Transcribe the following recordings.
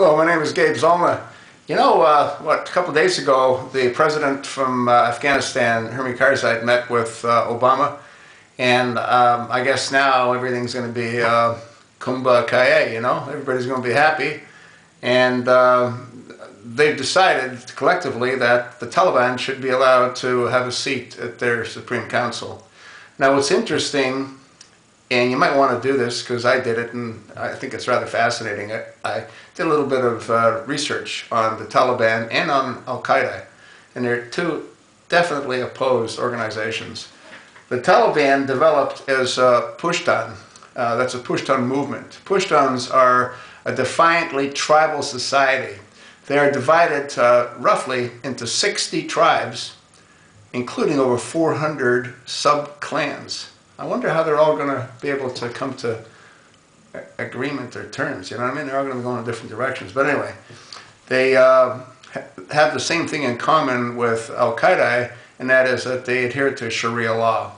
Hello, my name is Gabe Zolna. You know, a couple of days ago, the president from Afghanistan, Hermie Karzai, met with Obama, and I guess now everything's going to be kumbaya, you know, everybody's going to be happy, and they've decided collectively that the Taliban should be allowed to have a seat at their Supreme Council. Now, what's interesting, and you might want to do this because I did it and I think it's rather fascinating. I did a little bit of research on the Taliban and on Al-Qaeda, and they're two definitely opposed organizations. The Taliban developed as Pushtun. That's a Pushtun movement. Pashtuns are a defiantly tribal society. They are divided roughly into 60 tribes, including over 400 sub-clans. I wonder how they're all going to be able to come to agreement or terms, you know what I mean? They're all going to go in different directions. But anyway, they have the same thing in common with Al-Qaeda, and that is that they adhere to Sharia law.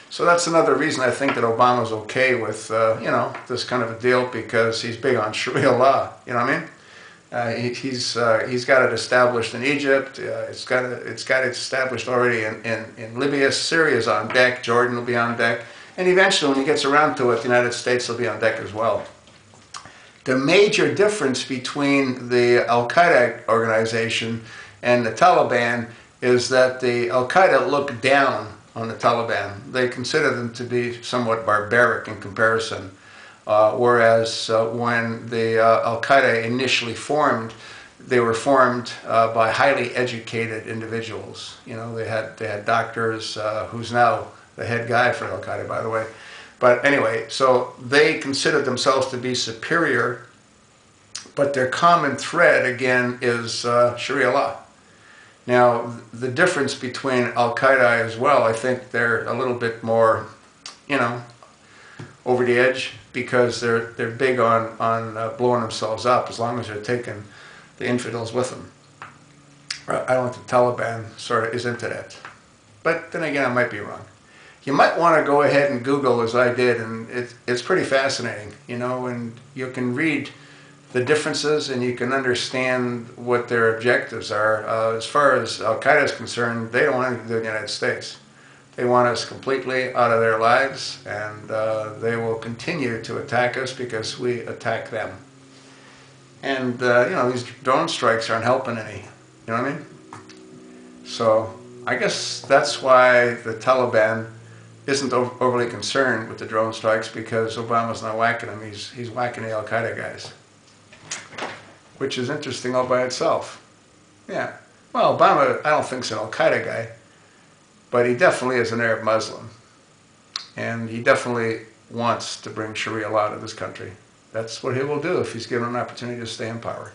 So that's another reason I think that Obama's okay with, you know, this kind of a deal, because he's big on Sharia law, you know what I mean? He's got it established in Egypt. It's got it established already in Libya. Syria's on deck. Jordan will be on deck, and eventually, when he gets around to it, the United States will be on deck as well. The major difference between the Al-Qaeda organization and the Taliban is that the Al-Qaeda look down on the Taliban. They consider them to be somewhat barbaric in comparison. Whereas when the Al-Qaeda initially formed, they were formed by highly educated individuals. You know, they had doctors, who's now the head guy for Al-Qaeda, by the way. But anyway, so they considered themselves to be superior, but their common thread, again, is Sharia law. Now, the difference between Al-Qaeda as well, I think they're a little bit more, you know, over the edge, because they're big on blowing themselves up as long as they're taking the infidels with them. I don't think the Taliban sort of is into that. But then again, I might be wrong. You might want to go ahead and Google, as I did, and it's pretty fascinating, you know, and you can read the differences and you can understand what their objectives are. As far as Al-Qaeda is concerned, they don't want anything to do with the United States. They want us completely out of their lives, and they will continue to attack us because we attack them. And, you know, these drone strikes aren't helping any, you know what I mean? So I guess that's why the Taliban isn't overly concerned with the drone strikes, because Obama's not whacking them, he's whacking the Al-Qaeda guys. Which is interesting all by itself. Yeah. Well, Obama, I don't think is an Al-Qaeda guy, but he definitely is an Arab Muslim. And he definitely wants to bring Sharia law to this country. That's what he will do if he's given an opportunity to stay in power.